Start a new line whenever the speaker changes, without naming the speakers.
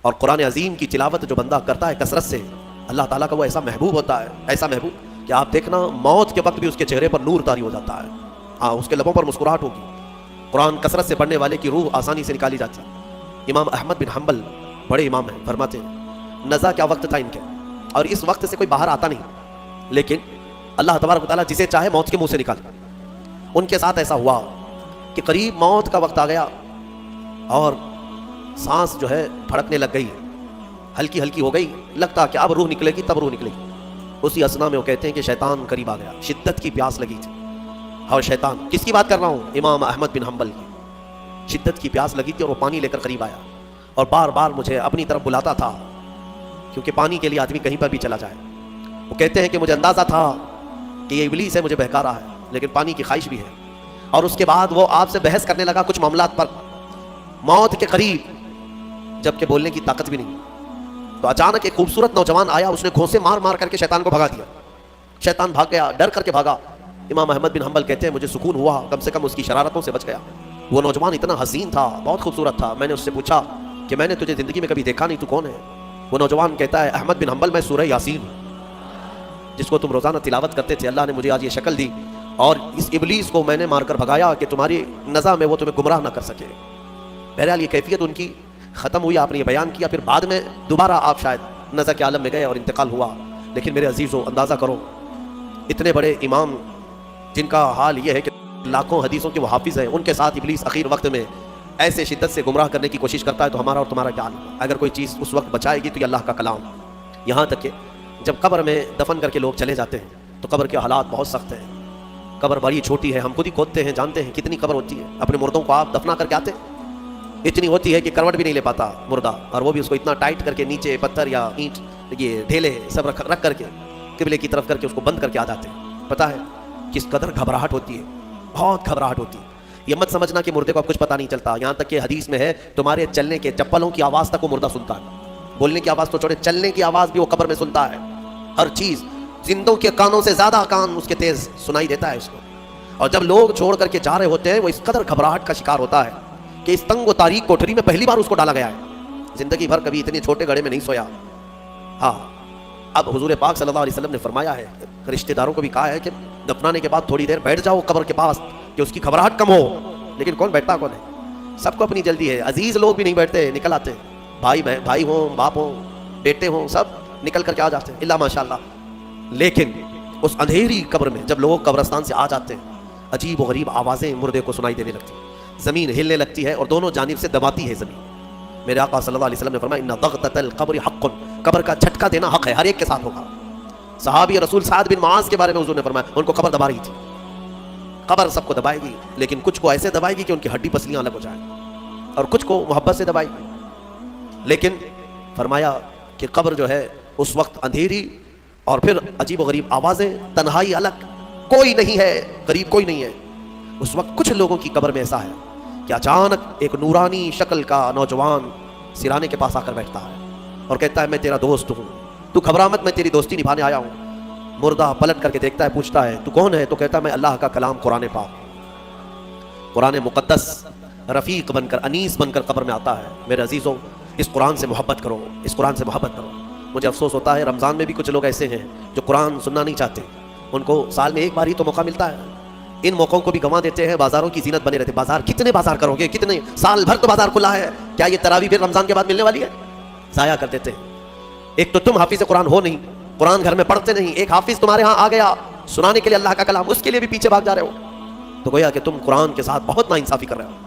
اور قرآن عظیم کی تلاوت جو بندہ کرتا ہے کثرت سے، اللہ تعالیٰ کا وہ ایسا محبوب ہوتا ہے، ایسا محبوب کہ آپ دیکھنا موت کے وقت بھی اس کے چہرے پر نور طاری ہو جاتا ہے، ہاں اس کے لبوں پر مسکراہٹ ہوگی۔ قرآن کثرت سے پڑھنے والے کی روح آسانی سے نکالی جاتی ہے۔ امام احمد بن حنبل بڑے امام ہیں، فرماتے ہیں نزا کیا وقت تھا ان کے، اور اس وقت سے کوئی باہر آتا نہیں، لیکن اللہ تبارک و تعالیٰ جسے چاہے موت کے منہ سے نکال۔ ان کے ساتھ ایسا ہوا کہ قریب موت کا وقت آ گیا اور سانس جو ہے پھڑکنے لگ گئی، ہلکی ہلکی ہو گئی، لگتا کہ اب روح نکلے گی، تب روح نکلے گی۔ اسی اسنا میں وہ کہتے ہیں کہ شیطان قریب آ گیا، شدت کی پیاس لگی تھی، اور شیطان کس کی بات کر رہا ہوں؟ امام احمد بن حنبل کی۔ شدت کی پیاس لگی تھی اور وہ پانی لے کر قریب آیا اور بار بار مجھے اپنی طرف بلاتا تھا، کیونکہ پانی کے لیے آدمی کہیں پر بھی چلا جائے۔ وہ کہتے ہیں کہ مجھے اندازہ تھا کہ یہ ابلیس ہے، مجھے بہکا رہا ہے، لیکن پانی کی خواہش بھی ہے۔ اور اس کے بعد وہ آپ سے بحث کرنے لگا کچھ معاملات پر، موت کے قریب، جبکہ بولنے کی طاقت بھی نہیں۔ تو اچانک ایک خوبصورت نوجوان آیا، اس نے گھونسے مار مار کر کے شیطان کو بھگا دیا۔ شیطان بھاگ گیا، ڈر کر کے بھاگا۔ امام احمد بن حنبل کہتے ہیں مجھے سکون ہوا، کم سے کم اس کی شرارتوں سے بچ گیا۔ وہ نوجوان اتنا حسین تھا، بہت خوبصورت تھا۔ میں نے اس سے پوچھا کہ میں نے تجھے زندگی میں کبھی دیکھا نہیں، تو کون ہے؟ وہ نوجوان کہتا ہے احمد بن حنبل، میں سورہ یاسین ہوں، جس کو تم روزانہ تلاوت کرتے تھے۔ اللہ نے مجھے آج یہ شکل دی اور اس ابلیس کو میں نے مار کر بھگایا کہ تمہاری نزا میں وہ تمہیں گمراہ نہ کر سکے۔ بہرحال یہ کیفیت ان کی ختم ہوئی، آپ نے یہ بیان کیا۔ پھر بعد میں دوبارہ آپ شاید نزا کے عالم میں گئے اور انتقال ہوا۔ لیکن میرے عزیزو اندازہ کرو، اتنے بڑے امام جن کا حال یہ ہے کہ لاکھوں حدیثوں کے وہ حافظ ہیں، ان کے ساتھ ابلیس اخیر وقت میں ایسے شدت سے گمراہ کرنے کی کوشش کرتا ہے، تو ہمارا اور تمہارا کیا حال ہے؟ اگر کوئی چیز اس وقت بچائے گی تو یہ اللہ کا کلام۔ یہاں تک کہ جب قبر میں دفن کر کے لوگ چلے جاتے ہیں تو قبر کے حالات بہت سخت ہیں۔ قبر بڑی چھوٹی ہے، ہم خود ہی کھودتے ہیں، جانتے ہیں کتنی قبر ہوتی ہے۔ اپنے مردوں کو آپ دفنا کر کے آتے، اتنی ہوتی ہے کہ کروٹ بھی نہیں لے پاتا مردہ، اور وہ بھی اس کو اتنا ٹائٹ کر کے نیچے پتھر یا اینٹ، یہ ڈھیلے سب رکھ کر کے قبلے کی طرف کر کے اس کو بند کر کے آ جاتے ہیں۔ پتہ ہے کس قدر گھبراہٹ ہوتی ہے، بہت گھبراہٹ ہوتی ہے۔ یہ مت سمجھنا کہ مردے کو اب کچھ پتہ نہیں چلتا، یہاں تک کہ حدیث میں ہے تمہارے چلنے کے چپلوں کی آواز تک وہ مردہ سنتا ہے۔ بولنے کی آواز تو چھوڑے، چلنے کی آواز بھی وہ قبر میں سنتا ہے۔ ہر چیز زندوں کے کانوں سے زیادہ کان اس کے تیز سنائی دیتا ہے اس کو۔ اور جب لوگ چھوڑ کر کے جا رہے ہوتے ہیں، وہ اس قدر گھبراہٹ کا شکار ہوتا ہے کہ اس تنگ و تاریک کوٹھری میں پہلی بار اس کو ڈالا گیا ہے، زندگی بھر کبھی اتنے چھوٹے گڑھے میں نہیں سویا۔ ہاں، اب حضور پاک صلی اللہ علیہ وسلم نے فرمایا ہے، رشتہ داروں کو بھی کہا ہے کہ دفنانے کے بعد تھوڑی دیر بیٹھ جاؤ قبر کے پاس کہ اس کی گھبراہٹ کم ہو۔ لیکن کون بیٹھتا کون ہے؟ سب کو اپنی جلدی ہے، عزیز لوگ بھی نہیں بیٹھتے، نکل آتے ہیں، بھائی ہوں، باپ ہوں، بیٹے ہوں، سب نکل کر کے آ جاتے ہیں، اللہ ماشاء اللہ۔ لیکن اس اندھیری قبر میں جب لوگ قبرستان سے آ جاتے ہیں، عجیب و غریب آوازیں مردے کو سنائی دینے لگتی ہیں، زمین ہلنے لگتی ہے اور دونوں جانب سے دباتی ہے زمین۔ میرے آقا صلی اللہ علیہ وسلم نے فرمایا ان ضغطۃ القبر حق، قبر کا جھٹکا دینا حق ہے، ہر ایک کے ساتھ ہوگا۔ صحابی رسول سعد بن معاذ کے بارے میں حضور نے فرمایا ان کو قبر دبا رہی تھی۔ قبر سب کو دبائے گی، لیکن کچھ کو ایسے دبائے گی کہ ان کی ہڈی پسلیاں الگ ہو جائیں، اور کچھ کو محبت سے دبائے گی۔ لیکن فرمایا کہ قبر جو ہے اس وقت اندھیری اور پھر عجیب و غریب آوازیں، تنہائی الگ، کوئی نہیں ہے، قریب کوئی نہیں ہے۔ اس وقت کچھ لوگوں کی قبر میں ایسا ہے کہ اچانک ایک نورانی شکل کا نوجوان سرانے کے پاس آ کر بیٹھتا ہے اور کہتا ہے میں تیرا دوست ہوں، تو گھبرا مت، میں تیری دوستی نبھانے آیا ہوں۔ مردہ پلٹ کر کے دیکھتا ہے، پوچھتا ہے تو کون ہے؟ تو کہتا ہے میں اللہ کا کلام قرآن پاک، قرآن مقدس رفیق بن کر، انیس بن کر قبر میں آتا ہے۔ میرے عزیزوں، اس قرآن سے محبت کرو، اس قرآن سے محبت کرو۔ مجھے افسوس ہوتا ہے رمضان میں بھی کچھ لوگ ایسے ہیں جو قرآن سننا نہیں چاہتے، ان کو سال میں ایک بار ہی تو موقع ملتا ہے، ان موقعوں کو بھی گنوا دیتے ہیں، بازاروں کی زینت بنے رہتے۔ بازار کتنے بازار کرو گے، کتنے سال بھر تو بازار کھلا ہے، کیا یہ تراویح پھر رمضان کے بعد ملنے والی ہے؟ ضائع کر دیتے ہیں۔ ایک تو تم حافظ قرآن ہو نہیں، قرآن گھر میں پڑھتے نہیں، ایک حافظ تمہارے ہاں آ گیا سنانے کے لیے اللہ کا کلام، اس کے لیے بھی پیچھے بھاگ جا رہے ہو، تو گویا کہ تم قرآن کے ساتھ بہت ناانصافی کر رہے ہو۔